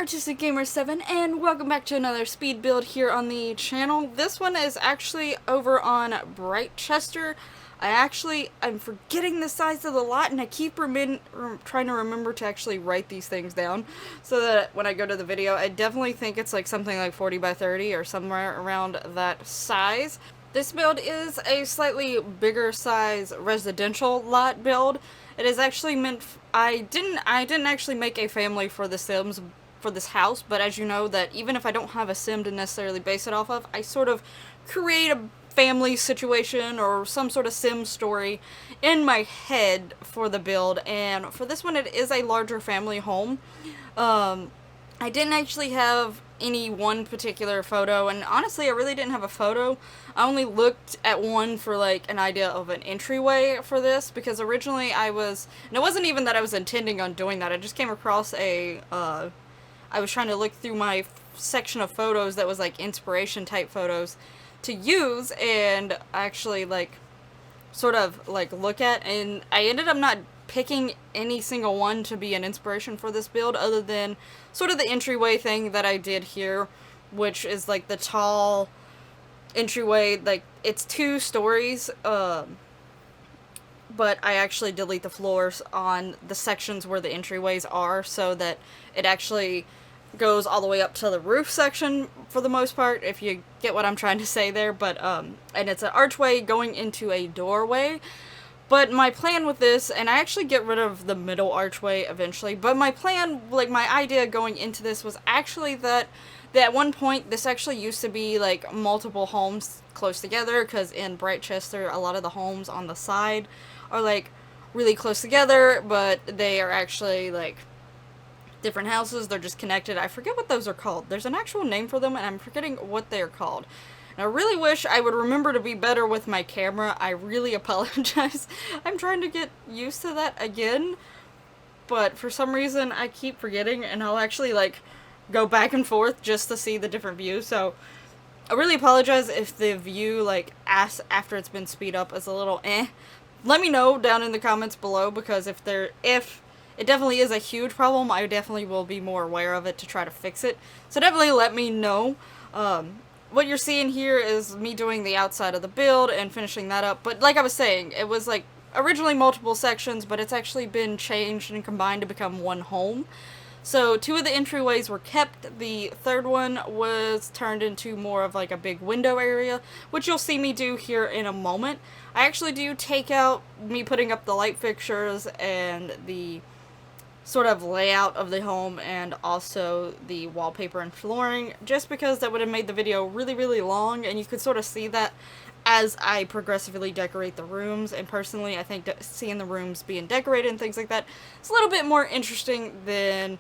Artistic Gamer 7, and welcome back to another speed build here on the channel. This one is actually over on Brightchester. I'm forgetting the size of the lot, and I keep trying to remember to actually write these things down so that when I go to the video, I definitely think it's like something like 40 by 30 or somewhere around that size. This build is a slightly bigger size residential lot build. It is actually meant I didn't actually make a family for the Sims for this house, but as you know, that even if I don't have a sim to necessarily base it off of, I sort of create a family situation or some sort of sim story in my head for the build. And for this one, it is a larger family home. I didn't actually have any one particular photo, and honestly I really didn't have a photo. I only looked at one for like an idea of an entryway for this, because originally and it wasn't even that I was intending on doing that, I just came across I was trying to look through my section of photos that was like inspiration type photos to use and actually like sort of like look at, and I ended up not picking any single one to be an inspiration for this build other than sort of the entryway thing that I did here, which is like the tall entryway. Like, it's 2 stories, but I actually delete the floors on the sections where the entryways are so that it actually goes all the way up to the roof section for the most part, if you get what I'm trying to say there. But and it's an archway going into a doorway. But my plan with this, and I actually get rid of the middle archway eventually, but my plan, like my idea going into this was actually that at one point this actually used to be like multiple homes close together, because in Brightchester a lot of the homes on the side are like really close together, but they are actually like different houses. They're just connected. I forget what those are called. There's an actual name for them and I'm forgetting what they are called. And I really wish I would remember to be better with my camera. I really apologize. I'm trying to get used to that again, but for some reason I keep forgetting, and I'll actually like go back and forth just to see the different views. So I really apologize if the view like after it's been speed up is a little Let me know down in the comments below, because if it definitely is a huge problem, I definitely will be more aware of it to try to fix it. So definitely let me know. What you're seeing here is me doing the outside of the build and finishing that up. But like I was saying, it was like originally multiple sections, but it's actually been changed and combined to become one home. So 2 of the entryways were kept. The 3rd one was turned into more of like a big window area, which you'll see me do here in a moment. I actually do take out me putting up the light fixtures and the sort of layout of the home and also the wallpaper and flooring, just because that would have made the video really, really long, and you could sort of see that as I progressively decorate the rooms. And personally, I think that seeing the rooms being decorated and things like that is a little bit more interesting than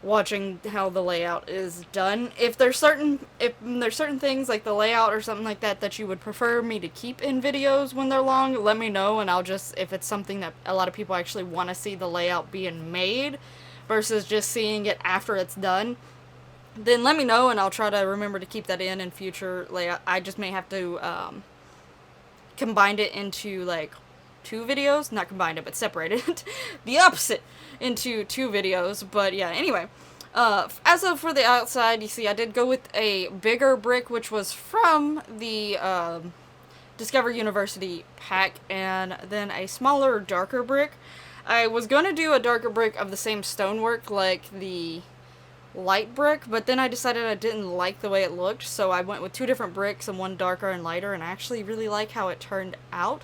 watching how the layout is done. If there's certain things like the layout or something like that you would prefer me to keep in videos when they're long, let me know, and I'll just, if it's something that a lot of people actually want to see the layout being made versus just seeing it after it's done, then let me know and I'll try to remember to keep that in future layout. I just may have to combine it into like 2 videos, not combine it, but separate it, the opposite, into 2 videos. But yeah, anyway, as of for the outside, you see I did go with a bigger brick, which was from the Discover University pack, and then a smaller, darker brick. I was going to do a darker brick of the same stonework like the light brick, but then I decided I didn't like the way it looked, so I went with 2 different bricks, and one darker and lighter, and I actually really like how it turned out.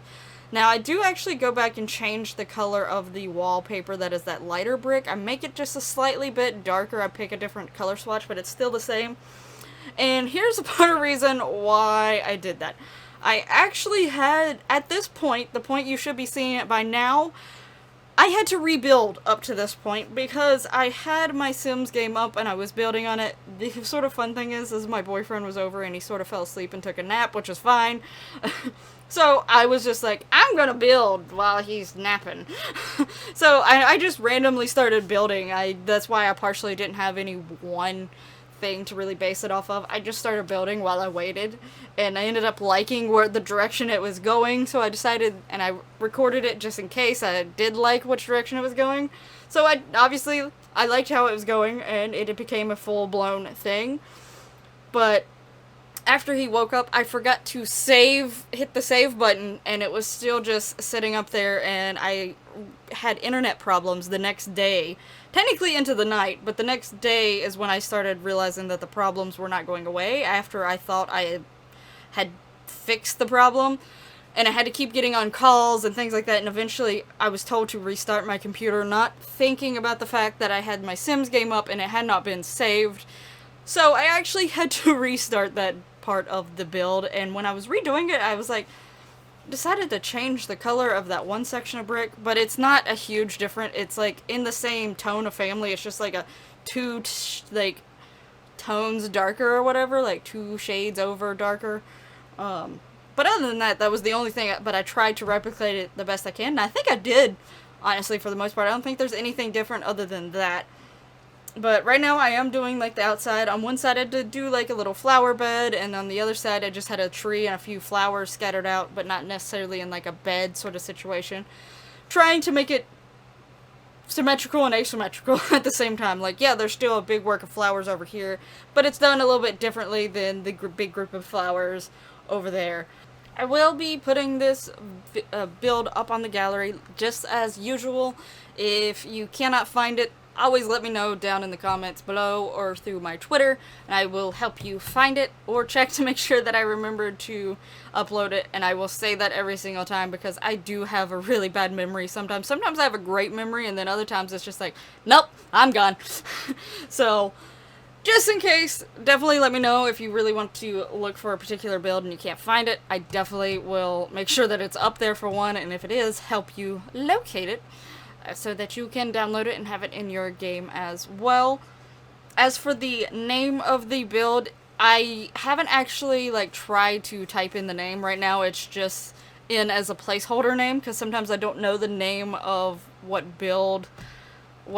Now, I do actually go back and change the color of the wallpaper that is that lighter brick. I make it just a slightly bit darker. I pick a different color swatch, but it's still the same. And here's a part of the reason why I did that. I actually had, at this point, the point you should be seeing it by now, I had to rebuild up to this point because I had my Sims game up and I was building on it. The sort of fun thing is my boyfriend was over and he sort of fell asleep and took a nap, which was fine. So I was just like, I'm gonna build while he's napping. So I just randomly started building. That's why I partially didn't have any one thing to really base it off of. I just started building while I waited, and I ended up liking the direction it was going, so I decided, and I recorded it just in case I did like which direction it was going. So I I liked how it was going, and it became a full-blown thing. But after he woke up, I forgot to hit the save button, and it was still just sitting up there, and I had internet problems the next day. Technically into the night, but the next day is when I started realizing that the problems were not going away after I thought I had fixed the problem. And I had to keep getting on calls and things like that, and eventually I was told to restart my computer, not thinking about the fact that I had my Sims game up and it had not been saved. So I actually had to restart that part of the build, and when I was redoing it, I was like, decided to change the color of that one section of brick, but it's not a huge difference. It's like in the same tone of family, it's just like a two tones darker or whatever, like 2 shades over darker. But other than that, that was the only thing, but I tried to replicate it the best I can, and I think I did, honestly, for the most part. I don't think there's anything different other than that. But right now, I am doing, like, the outside. On one side, I did do, like, a little flower bed, and on the other side, I just had a tree and a few flowers scattered out, but not necessarily in, like, a bed sort of situation. Trying to make it symmetrical and asymmetrical at the same time. Like, yeah, there's still a big work of flowers over here, but it's done a little bit differently than the big group of flowers over there. I will be putting this build up on the gallery just as usual. If you cannot find it, always let me know down in the comments below or through my Twitter, and I will help you find it or check to make sure that I remembered to upload it. And I will say that every single time because I do have a really bad memory sometimes. Sometimes I have a great memory, and then other times it's just like, nope, I'm gone. So just in case, definitely let me know if you really want to look for a particular build and you can't find it. I definitely will make sure that it's up there for one, and if it is, help you locate it so that you can download it and have it in your game as well. As for the name of the build, I haven't actually like tried to type in the name right now. It's just in as a placeholder name because sometimes I don't know the name of what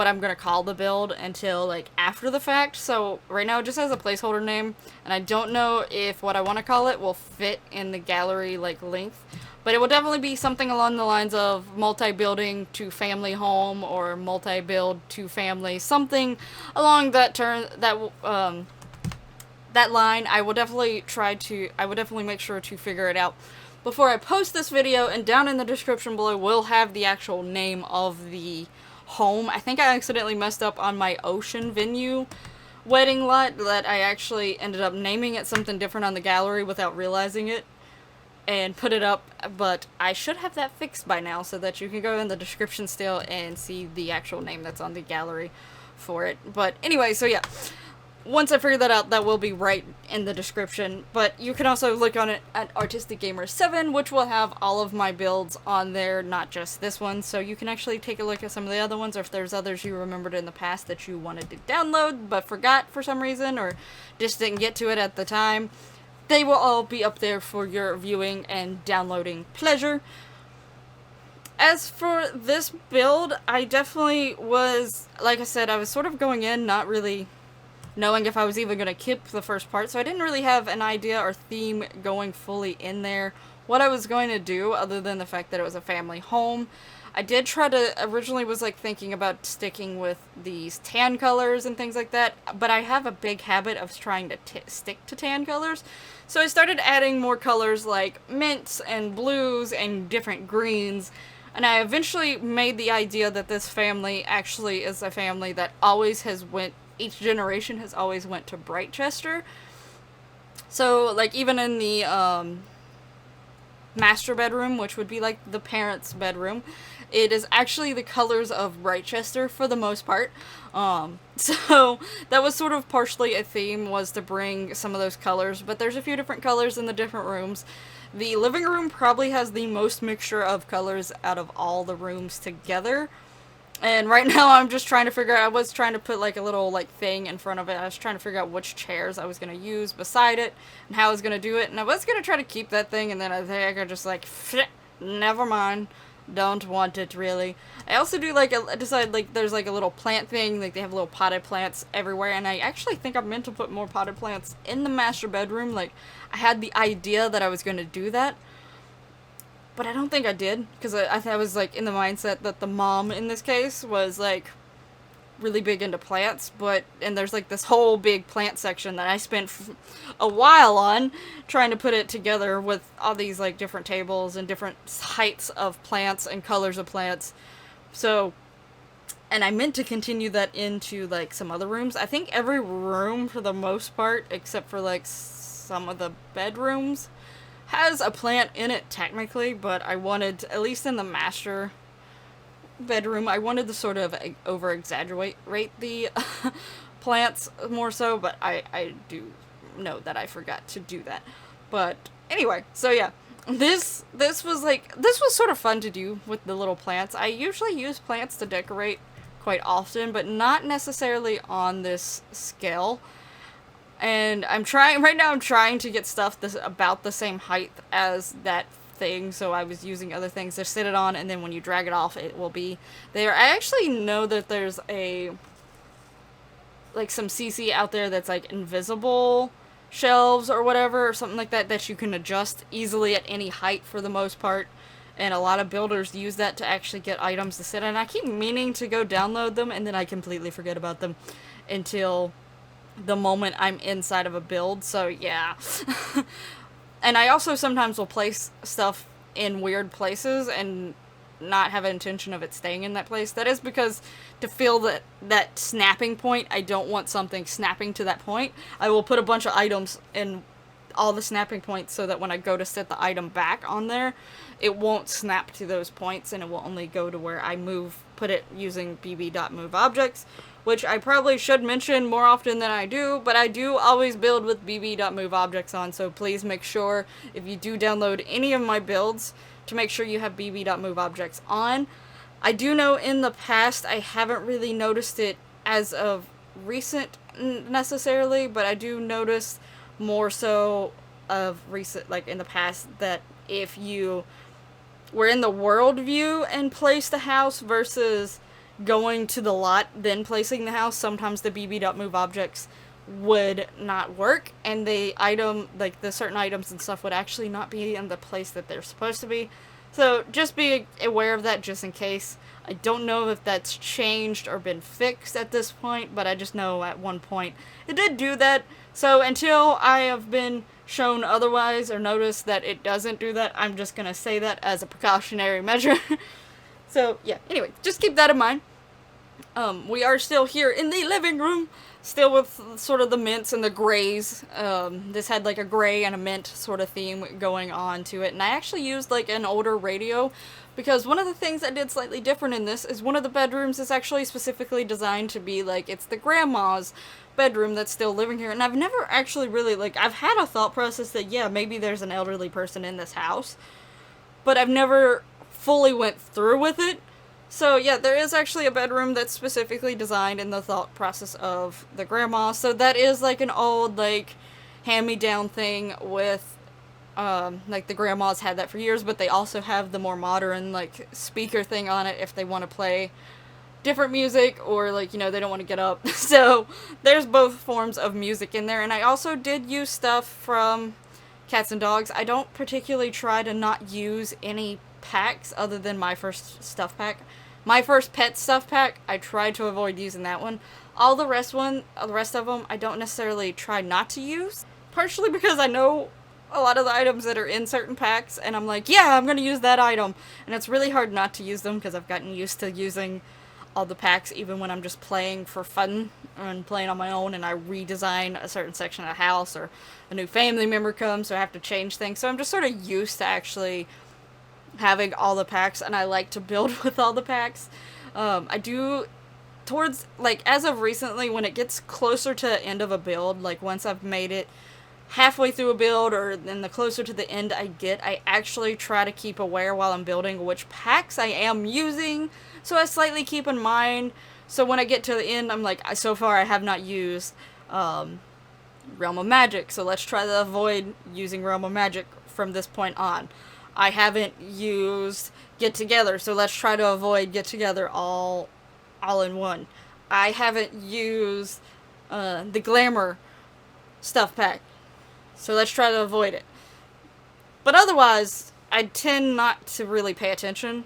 I'm gonna call the build until like after the fact. So right now it just has a placeholder name, and I don't know if what I want to call it will fit in the gallery like length, but it will definitely be something along the lines of multi-building to family home or multi-build to family, something along that that line. I will definitely make sure to figure it out before I post this video, and down in the description below will have the actual name of the home. I think I accidentally messed up on my ocean venue wedding lot that I actually ended up naming it something different on the gallery without realizing it and put it up, but I should have that fixed by now so that you can go in the description still and see the actual name that's on the gallery for it. But anyway, so yeah, once I figure that out, that will be right in the description. But you can also look on it at Artistic Gamer 7, which will have all of my builds on there, not just this one. So you can actually take a look at some of the other ones, or if there's others you remembered in the past that you wanted to download but forgot for some reason, or just didn't get to it at the time. They will all be up there for your viewing and downloading pleasure. As for this build, I definitely was, like I said, I was sort of going in not really knowing if I was even going to keep the first part, so I didn't really have an idea or theme going fully in there what I was going to do, other than the fact that it was a family home. I did try to, originally was like thinking about sticking with these tan colors and things like that, but I have a big habit of trying to stick to tan colors, so I started adding more colors like mints and blues and different greens, and I eventually made the idea that this family actually is a family that always has each generation has always went to Brightchester. So, like, even in the master bedroom, which would be like the parents' bedroom, it is actually the colors of Brightchester for the most part. So that was sort of partially a theme, was to bring some of those colors, but there's a few different colors in the different rooms. The living room probably has the most mixture of colors out of all the rooms together. And right now I'm just trying to figure out, I was trying to put like a little like thing in front of it. I was trying to figure out which chairs I was going to use beside it and how I was going to do it. And I was going to try to keep that thing, and then I think I just like, never mind. Don't want it really. I also do like, I decided like there's like a little plant thing, like they have little potted plants everywhere, and I actually think I'm meant to put more potted plants in the master bedroom. Like I had the idea that I was going to do that, but I don't think I did, because I was like in the mindset that the mom in this case was like really big into plants, and there's like this whole big plant section that I spent a while on trying to put it together with all these like different tables and different heights of plants and colors of plants. So, and I meant to continue that into like some other rooms. I think every room for the most part, except for like some of the bedrooms, has a plant in it technically, but I wanted, at least in the master bedroom, I wanted to sort of over exaggerate the plants more so, but I do know that I forgot to do that. But anyway, so yeah, this was sort of fun to do with the little plants. I usually use plants to decorate quite often, but not necessarily on this scale. And I'm trying to get stuff that's about the same height as that thing, so I was using other things to sit it on, and then when you drag it off, it will be there. I actually know that there's like some CC out there that's like invisible shelves or whatever, or something like that, that you can adjust easily at any height for the most part. And a lot of builders use that to actually get items to sit on. And I keep meaning to go download them, and then I completely forget about them until the moment I'm inside of a build, so yeah. And I also sometimes will place stuff in weird places and not have an intention of it staying in that place. That is because to feel that snapping point, I don't want something snapping to that point. I will put a bunch of items in all the snapping points so that when I go to set the item back on there, it won't snap to those points, and it will only go to where I put it using bb.moveObjects, which I probably should mention more often than I do, but I do always build with bb.moveObjects on, so please make sure, if you do download any of my builds, to make sure you have bb.moveObjects on. I do know in the past, I haven't really noticed it as of recent necessarily, but I do notice more so of recent, like in the past, that if you were in the world view and placed the house versus going to the lot then placing the house, sometimes the bb.moveObjects would not work, and the certain items and stuff would actually not be in the place that they're supposed to be. So just be aware of that just in case. I don't know if that's changed or been fixed at this point, but I just know at one point it did do that. So until I have been shown otherwise or noticed that it doesn't do that, I'm just gonna say that as a precautionary measure. So yeah, anyway, just keep that in mind. We are still here in the living room, still with sort of the mints and the grays. This had like a gray and a mint sort of theme going on to it, and I actually used like an older radio, because one of the things I did slightly different in this is one of the bedrooms is actually specifically designed to be like, it's the grandma's bedroom that's still living here, and I've never actually really, like, I've had a thought process that, yeah, maybe there's an elderly person in this house, but I've never fully went through with it. So yeah, there is actually a bedroom that's specifically designed in the thought process of the grandma. So that is like an old, like, hand-me-down thing with, like, the grandmas had that for years, but they also have the more modern, like, speaker thing on it if they want to play different music, or, like, you know, they don't want to get up. So there's both forms of music in there. And I also did use stuff from Cats and Dogs. I don't particularly try to not use any packs other than my first stuff pack. My first pet stuff pack, I tried to avoid using that one. All the rest of them, I don't necessarily try not to use. Partially because I know a lot of the items that are in certain packs, and I'm like, yeah, I'm gonna use that item. And it's really hard not to use them because I've gotten used to using all the packs even when I'm just playing for fun and playing on my own, and I redesign a certain section of the house, or a new family member comes, so I have to change things. So I'm just sort of used to actually having all the packs, and I like to build with all the packs. I do, towards, like, as of recently, when it gets closer to the end of a build, like once I've made it halfway through a build, or then the closer to the end I get, I actually try to keep aware while I'm building which packs I am using, so I slightly keep in mind. So when I get to the end, I'm like, so far I have not used Realm of Magic, so let's try to avoid using Realm of Magic from this point on. I haven't used Get Together, so let's try to avoid Get Together all in one. I haven't used the Glamour stuff pack, so let's try to avoid it. But otherwise, I tend not to really pay attention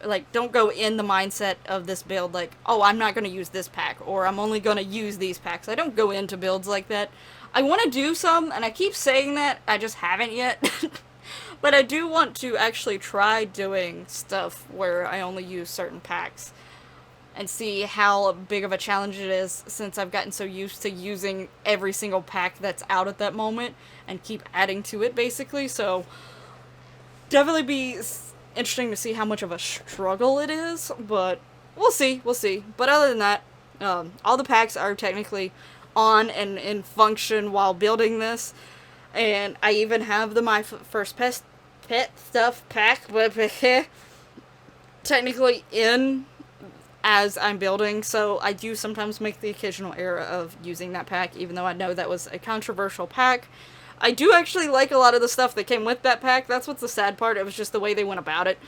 like, don't go in the mindset of this build like, oh, I'm not going to use this pack, or I'm only going to use these packs. I don't go into builds like that. I want to do some, and I keep saying that, I just haven't yet. But I do want to actually try doing stuff where I only use certain packs and see how big of a challenge it is, since I've gotten so used to using every single pack that's out at that moment and keep adding to it, basically. So definitely be interesting to see how much of a struggle it is, but we'll see. But other than that, all the packs are technically on and in function while building this, and I even have the My First Pet Stuff pack technically in as I'm building, so I do sometimes make the occasional error of using that pack, even though I know that was a controversial pack. I do actually like a lot of the stuff that came with that pack. That's what's the sad part. It was just the way they went about it.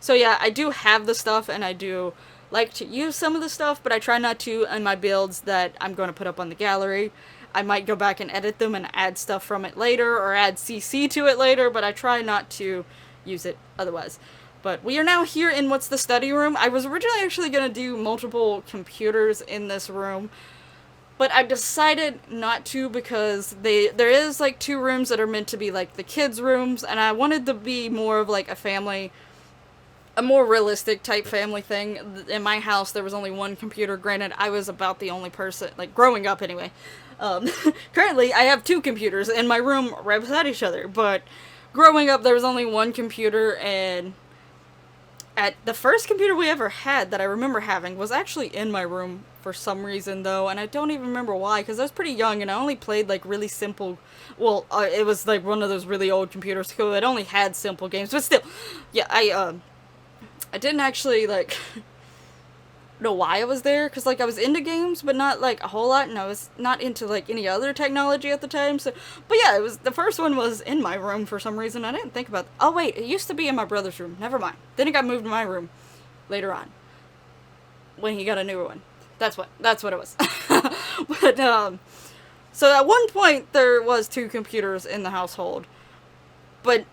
So yeah, I do have the stuff, and I do like to use some of the stuff, but I try not to in my builds that I'm going to put up on the gallery. I might go back and edit them and add stuff from it later, or add CC to it later, but I try not to use it otherwise. But we are now here in what's the study room. I was originally actually going to do multiple computers in this room, but I decided not to because there is like 2 rooms that are meant to be like the kids' rooms, and I wanted to be more of like a more realistic type family thing. In my house, there was only 1 computer. Granted, I was about the only person, like growing up anyway. Currently, I have 2 computers in my room right beside each other, but growing up, there was only 1 computer, and at the first computer we ever had that I remember having was actually in my room for some reason, though, and I don't even remember why, because I was pretty young, and I only played, like, really simple, well, it was, like, one of those really old computers, so it only had simple games, but still, yeah, I didn't actually, like, know why I was there, because, like, I was into games, but not, like, a whole lot, and I was not into, like, any other technology at the time, so, but yeah, the first one was in my room for some reason. I didn't think about, oh wait, it used to be in my brother's room, never mind, then it got moved to my room later on, when he got a newer one. That's what it was. But, so at one point, there was 2 computers in the household, but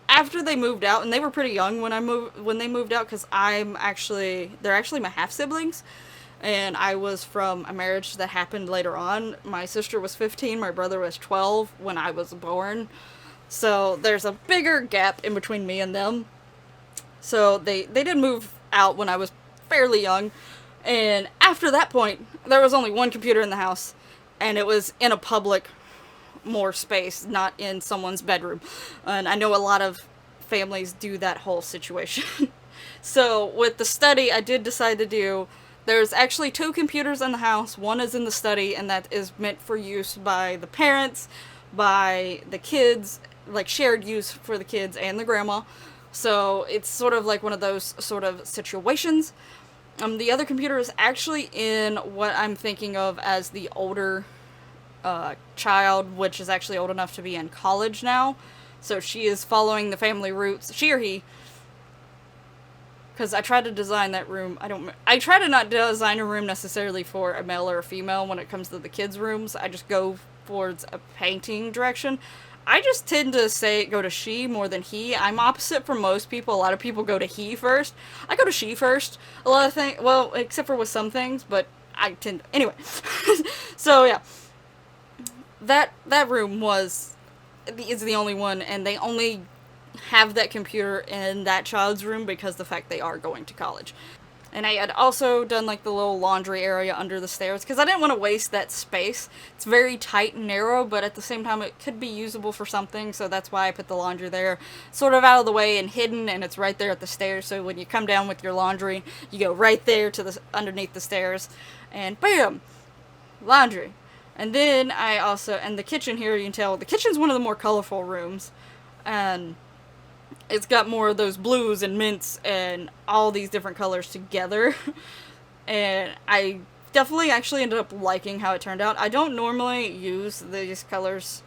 after they moved out, and they were pretty young when they moved out, because they're actually my half-siblings, and I was from a marriage that happened later on. My sister was 15, my brother was 12 when I was born, so there's a bigger gap in between me and them. So they did move out when I was fairly young, and after that point, there was only 1 computer in the house, and it was in a public more space, not in someone's bedroom. And I know a lot of families do that whole situation. So with the study, I did decide to do, there's actually 2 computers in the house. 1 is in the study, and that is meant for use by the parents, by the kids, like shared use for the kids and the grandma. So it's sort of like one of those sort of situations. The other computer is actually in what I'm thinking of as the older child, which is actually old enough to be in college now. So she is following the family roots. She or he. Because I tried to design that room. I try to not design a room necessarily for a male or a female when it comes to the kids' rooms. I just go towards a painting direction. I just tend to go to she more than he. I'm opposite from most people. A lot of people go to he first. I go to she first. A lot of things, well, except for with some things, but I tend to, anyway. So yeah. That room is the only one, and they only have that computer in that child's room because the fact they are going to college. And I had also done like the little laundry area under the stairs because I didn't want to waste that space. It's very tight and narrow, but at the same time it could be usable for something, so that's why I put the laundry there, sort of out of the way and hidden, and it's right there at the stairs, so when you come down with your laundry, you go right there to the underneath the stairs, and bam! Laundry. And then and the kitchen here, you can tell, the kitchen's one of the more colorful rooms, and it's got more of those blues and mints and all these different colors together, and I definitely actually ended up liking how it turned out. I don't normally use these colors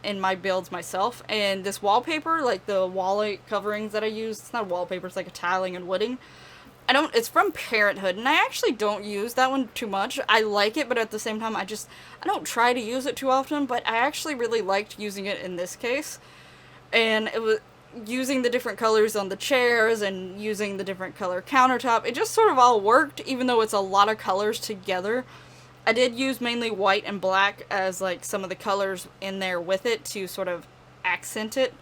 in my builds myself, and this wallpaper, like the wall coverings that I use, it's not wallpaper, it's like a tiling and wooding. It's from Parenthood, and I actually don't use that one too much. I like it, but at the same time, I don't try to use it too often, but I actually really liked using it in this case. And using the different colors on the chairs and using the different color countertop, it just sort of all worked, even though it's a lot of colors together. I did use mainly white and black as like some of the colors in there with it to sort of accent it,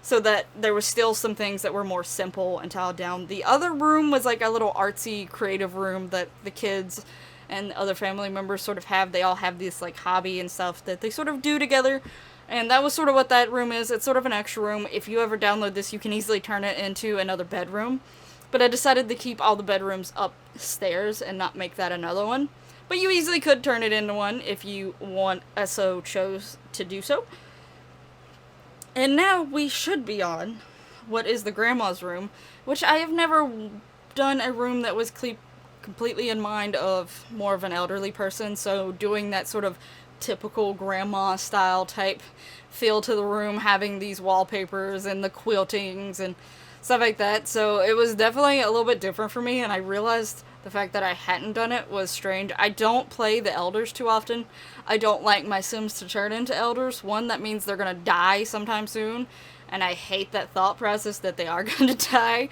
so that there was still some things that were more simple and tiled down. The other room was like a little artsy creative room that the kids and other family members sort of have. They all have this like hobby and stuff that they sort of do together. And that was sort of what that room is. It's sort of an extra room. If you ever download this, you can easily turn it into another bedroom. But I decided to keep all the bedrooms upstairs and not make that another one. But you easily could turn it into one if you chose to do so. And now we should be on what is the grandma's room, which I have never done a room that was completely in mind of more of an elderly person. So doing that sort of typical grandma style type feel to the room, having these wallpapers and the quiltings and stuff like that. So it was definitely a little bit different for me, and I realized the fact that I hadn't done it was strange. I don't play the elders too often. I don't like my Sims to turn into elders. One, that means they're gonna die sometime soon, and I hate that thought process that they are going to die.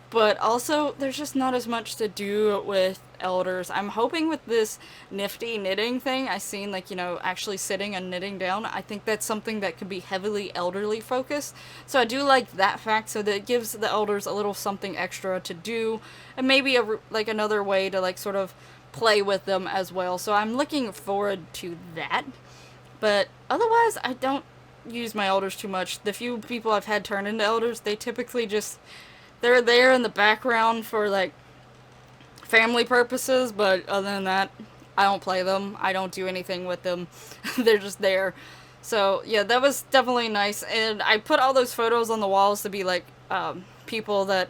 But also, there's just not as much to do with elders. I'm hoping with this nifty knitting thing, I seen like, actually sitting and knitting down. I think that's something that could be heavily elderly focused. So I do like that fact, so that it gives the elders a little something extra to do, and maybe like another way to like sort of play with them as well. So I'm looking forward to that. But otherwise, I don't use my elders too much. The few people I've had turn into elders, they typically they're there in the background for like family purposes, but other than that, I don't play them. I don't do anything with them. They're just there. So yeah, that was definitely nice. And I put all those photos on the walls to be like people that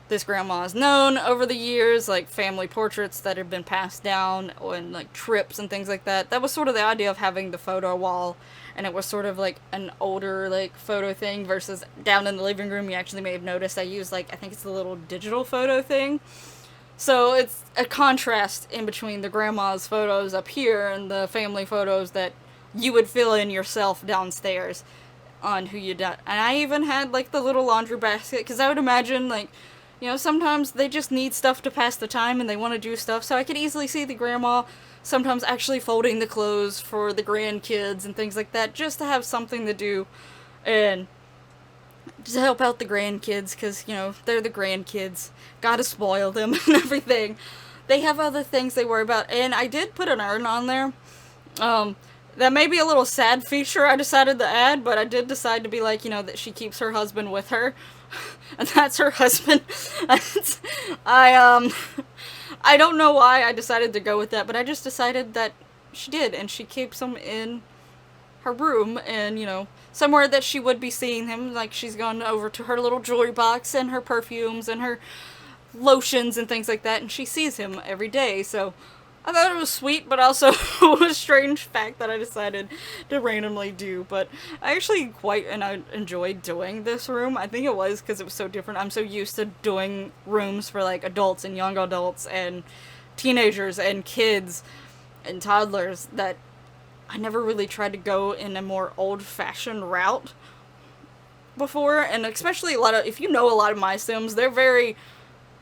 this grandma has known over the years, like family portraits that have been passed down, and like trips and things like that. That was sort of the idea of having the photo wall, and it was sort of like an older like photo thing versus down in the living room. You actually may have noticed I used like, I think it's the little digital photo thing. So it's a contrast in between the grandma's photos up here and the family photos that you would fill in yourself downstairs on who you done. And I even had like the little laundry basket, because I would imagine like, sometimes they just need stuff to pass the time and they want to do stuff. So I could easily see the grandma sometimes actually folding the clothes for the grandkids and things like that, just to have something to do and to help out the grandkids, because, they're the grandkids. Gotta spoil them and everything. They have other things they worry about. And I did put an urn on there. That may be a little sad feature I decided to add, but I did decide to be like, that she keeps her husband with her. And that's her husband. I don't know why I decided to go with that, but I just decided that she did, and she keeps him in her room, and, somewhere that she would be seeing him, like she's gone over to her little jewelry box and her perfumes and her lotions and things like that, and she sees him every day. So I thought it was sweet, but also a strange fact that I decided to randomly do. But I actually I enjoyed doing this room. I think it was because it was so different. I'm so used to doing rooms for like adults and young adults and teenagers and kids and toddlers that I never really tried to go in a more old-fashioned route before. And especially if you know a lot of my Sims, they're very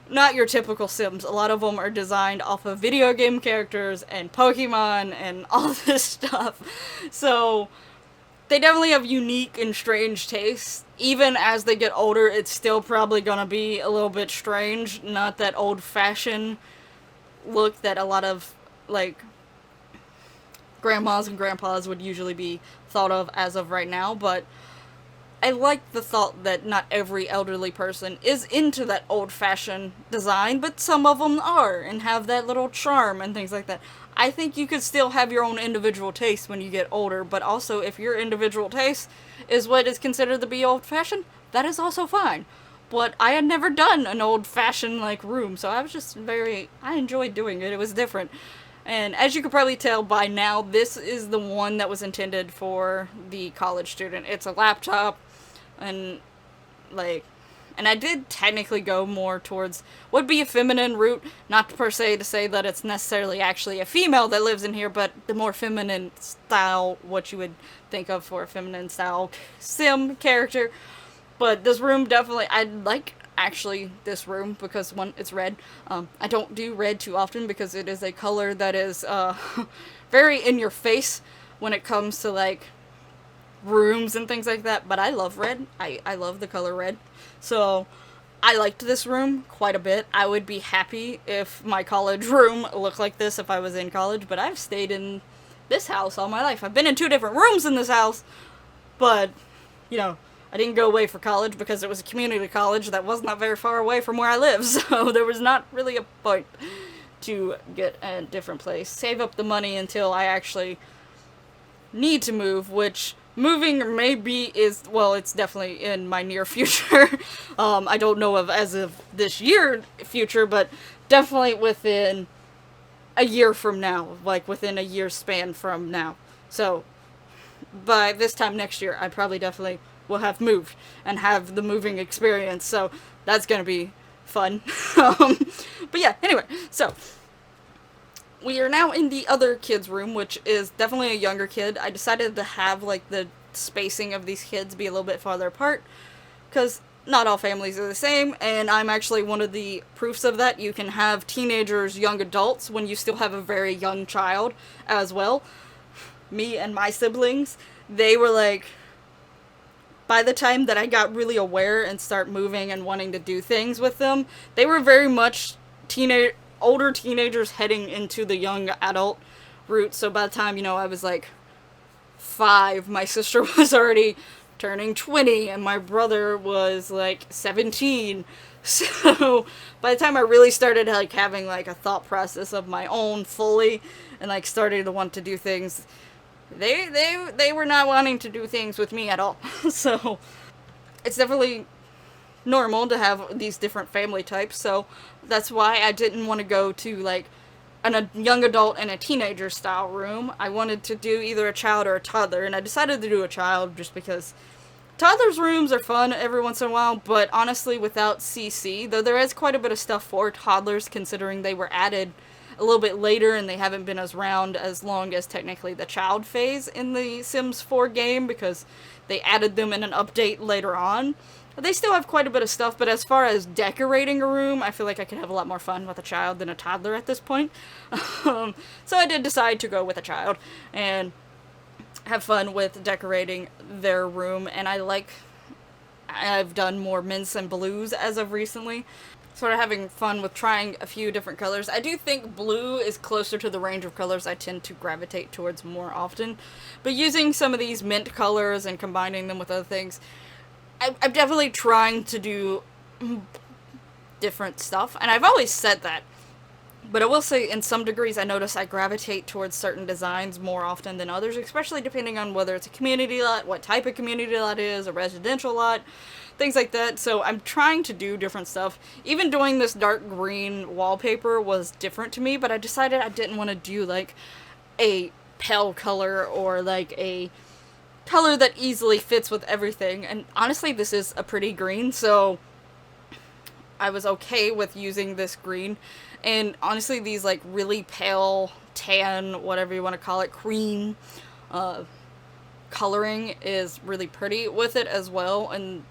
not your typical Sims. A lot of them are designed off of video game characters and Pokemon and all this stuff. So they definitely have unique and strange tastes. Even as they get older, it's still probably gonna be a little bit strange. Not that old-fashioned look that a lot of, like, grandmas and grandpas would usually be thought of as of right now, but I like the thought that not every elderly person is into that old-fashioned design, but some of them are, and have that little charm and things like that. I think you could still have your own individual taste when you get older, but also if your individual taste is what is considered to be old-fashioned, that is also fine. But I had never done an old-fashioned, like, room, so I was just I enjoyed doing it. It was different. And as you could probably tell by now, this is the one that was intended for the college student. It's a laptop, and I did technically go more towards would be a feminine route, not per se to say that it's necessarily actually a female that lives in here, but the more feminine style, what you would think of for a feminine style Sim character. But this room definitely, I like actually this room because one, it's red. I don't do red too often because it is a color that is very in your face when it comes to like rooms and things like that. But I love red. I love the color red. So I liked this room quite a bit. I would be happy if my college room looked like this if I was in college, but I've stayed in this house all my life. I've been in 2 different rooms in this house, but, you know, I didn't go away for college because it was a community college that was not very far away from where I live, so there was not really a point to get a different place. Save up the money until I actually need to move, which moving maybe is, well, it's definitely in my near future. I don't know of as of this year future, but definitely within a year from now, like within a year span from now. So by this time next year, I probably definitely will have moved and have the moving experience, so that's gonna be fun. But yeah, anyway, so we are now in the other kid's room, which is definitely a younger kid. I decided to have like the spacing of these kids be a little bit farther apart because not all families are the same, and I'm actually one of the proofs of that. You can have teenagers, young adults, when you still have a very young child as well. Me and my siblings, they were like, by the time that I got really aware and start moving and wanting to do things with them, they were very much older teenagers heading into the young adult route. So by the time, you know, I was like 5, my sister was already turning 20 and my brother was like 17. So by the time I really started like having like a thought process of my own fully and like started to want to do things, they were not wanting to do things with me at all. So it's definitely normal to have these different family types, so that's why I didn't want to go to like a young adult and a teenager style room. I wanted to do either a child or a toddler, and I decided to do a child just because toddlers' rooms are fun every once in a while, but honestly without CC, though there is quite a bit of stuff for toddlers considering they were added a little bit later and they haven't been as around as long as technically the child phase in the Sims 4 game because they added them in an update later on. They still have quite a bit of stuff, but as far as decorating a room, I feel like I could have a lot more fun with a child than a toddler at this point. So I did decide to go with a child and have fun with decorating their room, and I've done more mints and blues as of recently. Sort of having fun with trying a few different colors. I do think blue is closer to the range of colors I tend to gravitate towards more often. But using some of these mint colors and combining them with other things, I'm definitely trying to do different stuff. And I've always said that. But I will say, in some degrees, I notice I gravitate towards certain designs more often than others, especially depending on whether it's a community lot, what type of community lot it is, a residential lot, things like that. So I'm trying to do different stuff. Even doing this dark green wallpaper was different to me, but I decided I didn't want to do like a pale color or like a color that easily fits with everything. And honestly, this is a pretty green, so I was okay with using this green. And honestly, these like really pale tan, whatever you want to call it, cream coloring is really pretty with it as well. And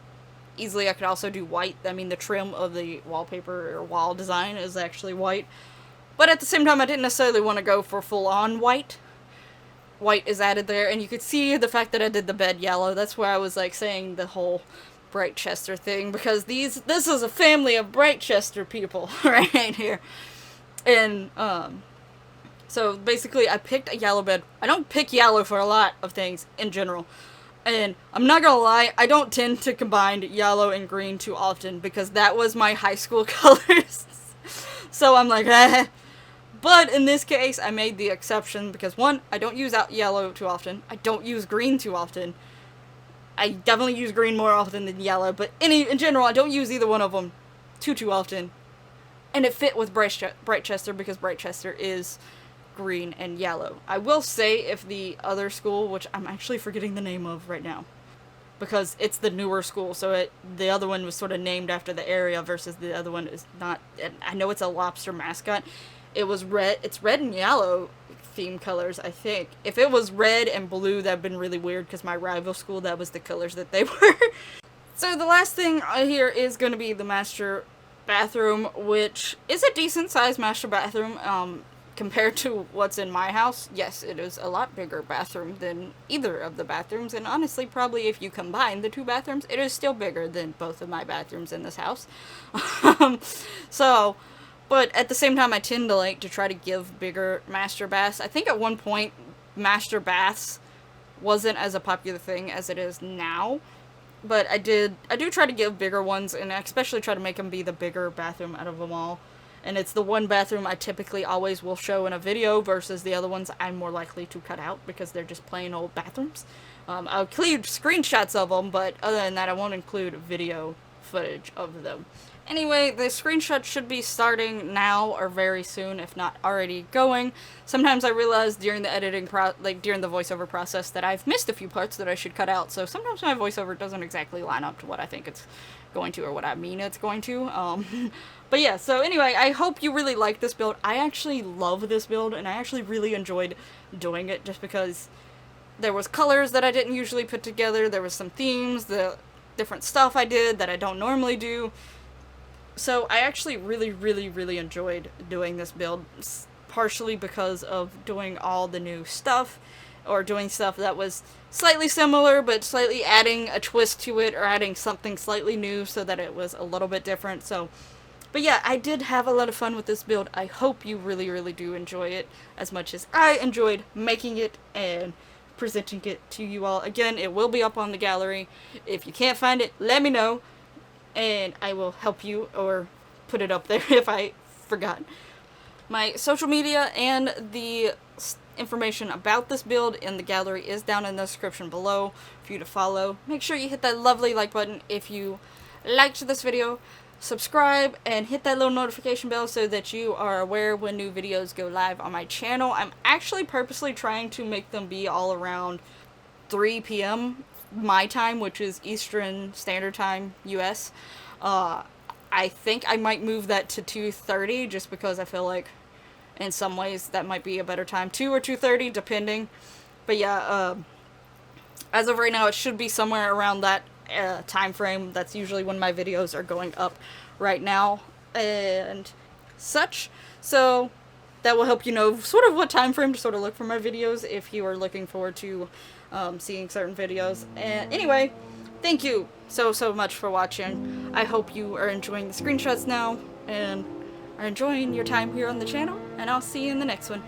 easily I could also do white. I mean, the trim of the wallpaper or wall design is actually white. But at the same time, I didn't necessarily want to go for full-on white. White is added there, and you could see the fact that I did the bed yellow. That's where I was like saying the whole Brightchester thing, because this is a family of Brightchester people right here. And so basically I picked a yellow bed. I don't pick yellow for a lot of things in general, and I'm not gonna lie, I don't tend to combine yellow and green too often because that was my high school colors. So I'm like, eh. But in this case I made the exception because one, I don't use yellow too often, I don't use green too often. I definitely use green more often than yellow, but in general, I don't use either one of them too often. And it fit with Brightchester because Brightchester is green and yellow. I will say if the other school, which I'm actually forgetting the name of right now, because it's the newer school, so the other one was sort of named after the area versus the other one is not. I know it's a lobster mascot. It was red. It's red and yellow theme colors, I think. If it was red and blue, that'd been really weird because my rival school, that was the colors that they were. So the last thing here is going to be the master bathroom, which is a decent sized master bathroom compared to what's in my house. Yes, it is a lot bigger bathroom than either of the bathrooms, and honestly, probably if you combine the two bathrooms, it is still bigger than both of my bathrooms in this house. So, but at the same time, I tend to like to try to give bigger master baths. I think at one point, master baths wasn't as a popular thing as it is now. But I do try to give bigger ones, and I especially try to make them be the bigger bathroom out of them all. And it's the one bathroom I typically always will show in a video versus the other ones I'm more likely to cut out because they're just plain old bathrooms. I'll include screenshots of them, but other than that, I won't include video footage of them. Anyway, the screenshot should be starting now or very soon, if not already going. Sometimes I realize during the editing during the voiceover process that I've missed a few parts that I should cut out, so sometimes my voiceover doesn't exactly line up to what I think it's going to or what I mean it's going to. But yeah, so anyway, I hope you really like this build. I actually love this build, and I actually really enjoyed doing it just because there was colors that I didn't usually put together, there was some themes, the different stuff I did that I don't normally do. So I actually really enjoyed doing this build, partially because of doing all the new stuff, or doing stuff that was slightly similar, but slightly adding a twist to it, or adding something slightly new so that it was a little bit different. So, but yeah, I did have a lot of fun with this build. I hope you really do enjoy it as much as I enjoyed making it and presenting it to you all. Again, it will be up on the gallery. If you can't find it, let me know, and I will help you or put it up there if I forgot. My social media and the information about this build in the gallery is down in the description below for you to follow. Make sure you hit that lovely like button if you liked this video. Subscribe and hit that little notification bell so that you are aware when new videos go live on my channel. I'm actually purposely trying to make them be all around 3 p.m. my time, which is Eastern Standard Time, US. I think I might move that to 2:30 just because I feel like in some ways that might be a better time. 2 or 2:30 depending. But yeah, as of right now it should be somewhere around that time frame. That's usually when my videos are going up right now and such. So that will help you know sort of what time frame to sort of look for my videos if you are looking forward to seeing certain videos. And anyway, thank you so much for watching. I hope you are enjoying the screenshots now and are enjoying your time here on the channel, and I'll see you in the next one.